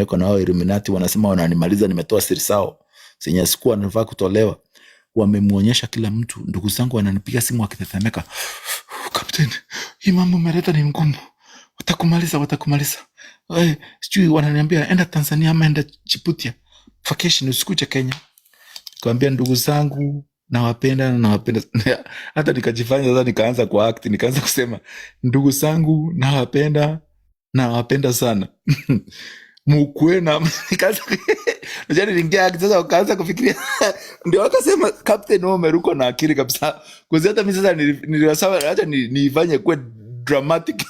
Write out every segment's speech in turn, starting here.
wamewekwa na hao Illuminati, wanasema wananimaliza, nimetoa siri zao zenye sikuwa nafaa kutolewa. Wamemuonyesha kila mtu. Ndugu zangu wananipiga simu wakitetemeka, Kapteni, hii mambo umeleta ni ngumu, watakumaliza. Sijui wananiambia enda Tanzania ama enda Djibouti vacation, usikuje Kenya. Nikamwambia ndugu zangu nawapenda. Hata nikajifanya sasa, nikaanza kwa act, nikaanza kusema ndugu zangu nawapenda sana. Mukwe na nikaanza najani niingia act sasa, wakaanza kufikiria ndio wakasema Captain wewe umeruka na akili kabisa. Kwa sababu hata mimi sasa niliwasema acha nifanye kwa dramatic.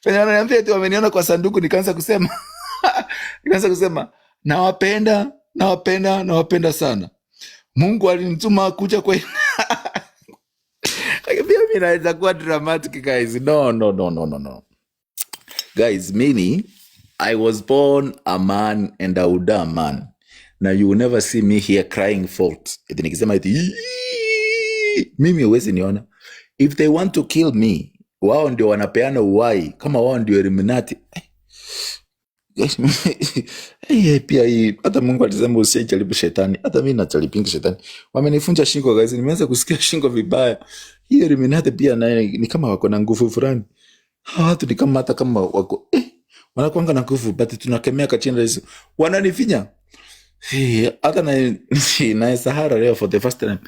Fanya ananiambia eti wameniona kwa sanduku, nikaanza kusema nawapenda sana. Mungu alinituma kuja kwa Akipia mimi naweza kuwa dramatic guys. No. Guys, mimi I was born a man and I will die a man. Now you will never see me here crying fault. Eti nikisema eti mimi huwezi niona. If they want to kill me, wao ndio wanapeana uhai, kama wao ndio Illuminati. Pia hii hata Mungu alisema usijaribu shetani. Hata mimi natalipinga shetani. Wamenifunja shingo guys, nimeanza kusikia shingo vibaya. Hii Illuminati pia naye ni kama wako na nguvu fulani. Hawa watu ni kama hata kama wako wanakuanga na nguvu, but tunakemea kachini hizo. Wananifinya. Hata na Sahara leo for the first time.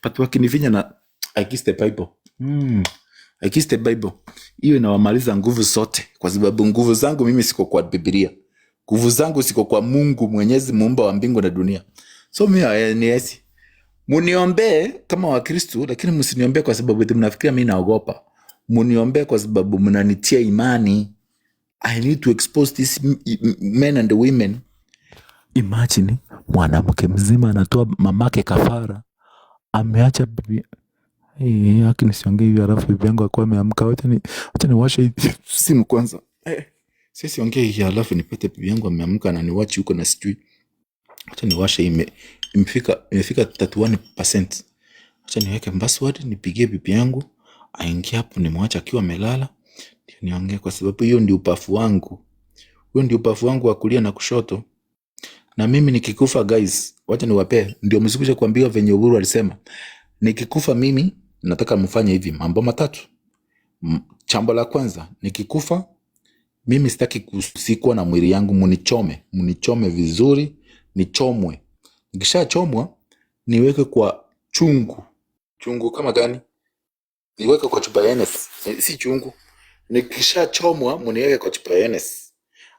But wakinifinya na I kiss the Bible. I kiss the Bible. Hiyo inawamaliza nguvu zote, kwa sababu nguvu zangu mimi siko kwa Biblia. Nguvu zangu siko kwa Mungu Mwenyezi, muumba wa mbingu na dunia. So mimi ni esi. Muniombe kama Wakristo, lakini msiniombe kwa sababu eti mnafikiria mimi naogopa. Muniombe kwa sababu mnanitia imani. I need to expose these men and women. Imagine mwanamke mzima anatoa mamake kafara, ameacha bibi. Haki nisiongee hivi alafu bibi yangu akwa ameamka. Wacha niwashe simu kwanza. Sisi ongea hivi alafu nipate bibi yangu ameamka na niwache huko na sijui. Wacha niwashe imefika 31%. Wacha niweke password, nipigie bibi yangu aingie hapo, nimwache akiwa amelala ndio niongee, kwa sababu hiyo ndio upafu wangu. Huo ndio upafu wangu wa kulia na kushoto. Na mimi nikikufa guys, wacha niwape, ndio msikuje kuambiwa venye Uhuru alisema. Nikikufa mimi nataka mfanye hivi mambo matatu. Jambo la kwanza, nikikufa mimi sitaki kusikwa na mwili yangu, munichome vizuri, nichomwe. Nikishachomwa niweke kwa chungu kama gani? Niweke kwa chupa ya NS, si chungu. Nikishachomwa muniweke kwa chupa ya NS.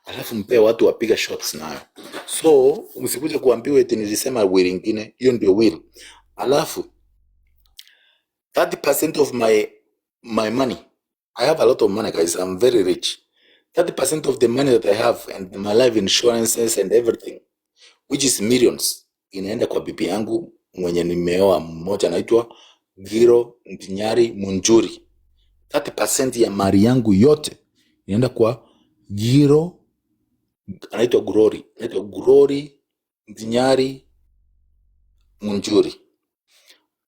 Alafu mpe watu wapiga shots nayo. So msikuje kuambiwa eti nilisema will nyingine, hiyo ndio will. Alafu 30% of my money. I have a lot of money guys, I'm very rich. 30% of the money that I have and my life insurances and everything, which is millions, inaenda kwa bibi yangu mwenye nimeoa, mmoja anaitwa Giro Ndinyari Munjuri. 30% ya mali yangu yote inaenda kwa Giro, anaitwa Glory Ndinyari Munjuri.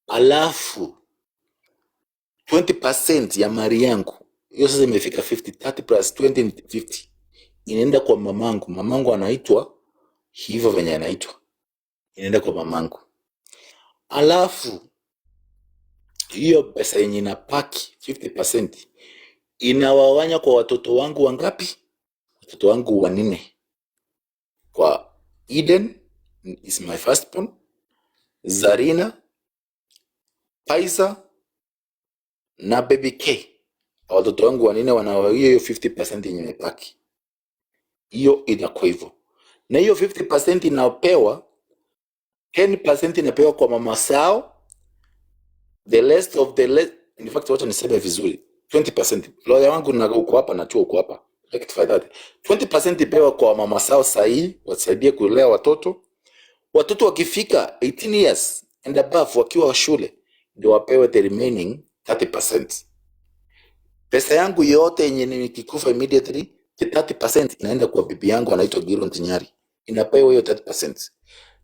Alafu 20% ya mali yangu hiyo sasa imefika 50. 30 plus 20 ni 50. Inaenda kwa mamangu. Mamangu anaitwa hivyo venye anaitwa. Inaenda kwa mamangu. Alafu hiyo pesa yenye inapaki 50% inawawanya kwa watoto wangu wangapi? Watoto wangu 4. Kwa Eden is my firstborn, Zarina, Paiza na Baby K. Watoto wangu 4 wanawa hiyo 50% yenye imepaki. Hiyo inakuwa hivyo. Na hiyo 50% inapewa, 10% inapewa kwa mama sao. The rest of in fact wacha niseme vizuri, 20%. Lawyer wangu na uko hapa na chuo uko hapa. Rectify that. 20% ipewa kwa mama sao sahi, wasaidie kulea watoto. Watoto wakifika 18 years and above wakiwa wa shule, ndio wapewe the remaining 30%. Pesa yangu yote yenye nikikufa immediately, the 30% inaenda kwa bibi yangu anaitwa Giro Ndinyari. Inapewa hiyo 30%.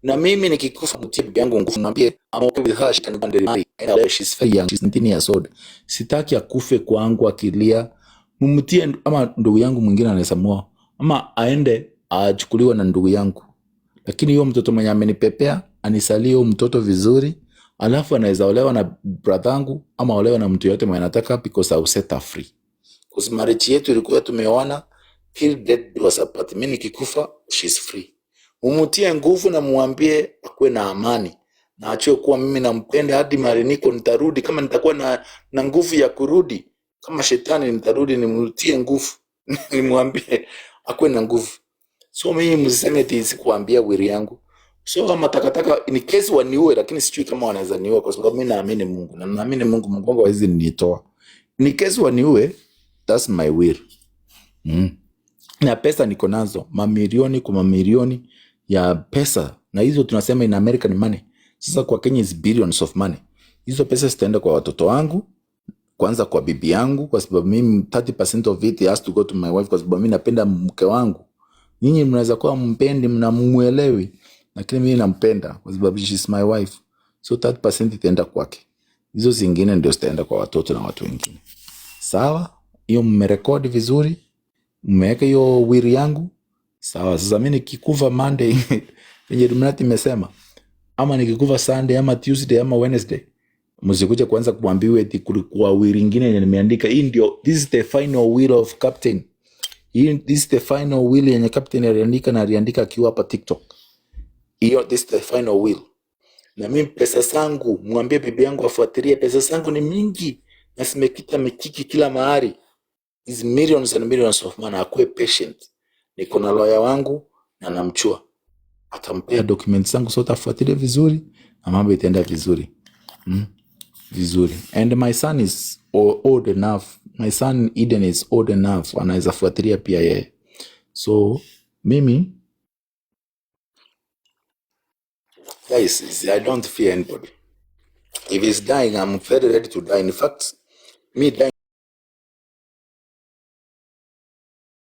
Na mimi nikikufa mtie bibi yangu nguvu, mwambie I'm okay with her, she can handle my and she's very young, she's 19 years old. Sitaki akufe kwangu akilia. Mumtie, ama ndugu yangu mwingine anayesamua, ama aende achukuliwe na ndugu yangu, lakini hiyo mtoto mwenye amenipepea anisalie huyo mtoto vizuri, alafu anaweza olewa na brathangu ama olewa na mtu yote mwenye anataka, because I will set her free. Because marriage yetu ilikuwa tumeoana till death do us apart. Mimi nikikufa she's free. Umutie nguvu na muambie akuwe na amani na achie kuwa mimi nampenda hadi mahali niko nitarudi. Kama nitakuwa na nguvu ya kurudi kama shetani, nitarudi nimutie nguvu nimwambie akuwe na nguvu. So mimi msiseme eti sikuambia wili yangu. So kama takataka in case waniue, lakini sijui kama wanaweza niua kwa sababu mimi naamini Mungu na naamini Mungu hawezi nitoa. In case waniue, that's my will. Na pesa niko nazo mamilioni kwa mamilioni ya pesa, na hizo tunasema in American money. Sasa kwa Kenya is billions of money. Hizo pesa zitaenda kwa watoto wangu, kwanza kwa bibi yangu, kwa sababu mimi 30% of it has to go to my wife, kwa sababu mimi napenda mke wangu. Nyinyi mnaweza kuwa mpendi, mnamuelewi, lakini mimi nampenda kwa sababu she's my wife. So 30% itaenda kwake. Hizo zingine ndio zitaenda kwa watoto na watu wengine. Sawa? Hiyo mmerekodi vizuri? Mmeweka hiyo wili yangu? Sawa. Sasa mimi nikikufa Monday yenye Illuminati imesema, ama nikikufa Sunday ama Tuesday ama Wednesday, msikuja kwanza kuambiwa eti kulikuwa wili nyingine yenye nimeandika. Hii ndio, this is the final will of Captain. This is the final will yenye Captain aliandika, na aliandika akiwa hapa TikTok. Hiyo, this is the final will. Na mimi pesa zangu, mwambie bibi yangu afuatilie, pesa zangu ni mingi na simekita mikiki kila mahali. Is millions and millions of money. Akuwe patient. Niko na lawyer wangu na namchua, atampea documents zangu sote, afuatilie vizuri na mambo itaenda vizuri. Vizuri. And my son is old enough. My son Eden is old enough. Anaweza fuatilia pia yeye. So mimi, guys, I don't fear anybody. If he's dying, I'm very ready to die. In fact, me dying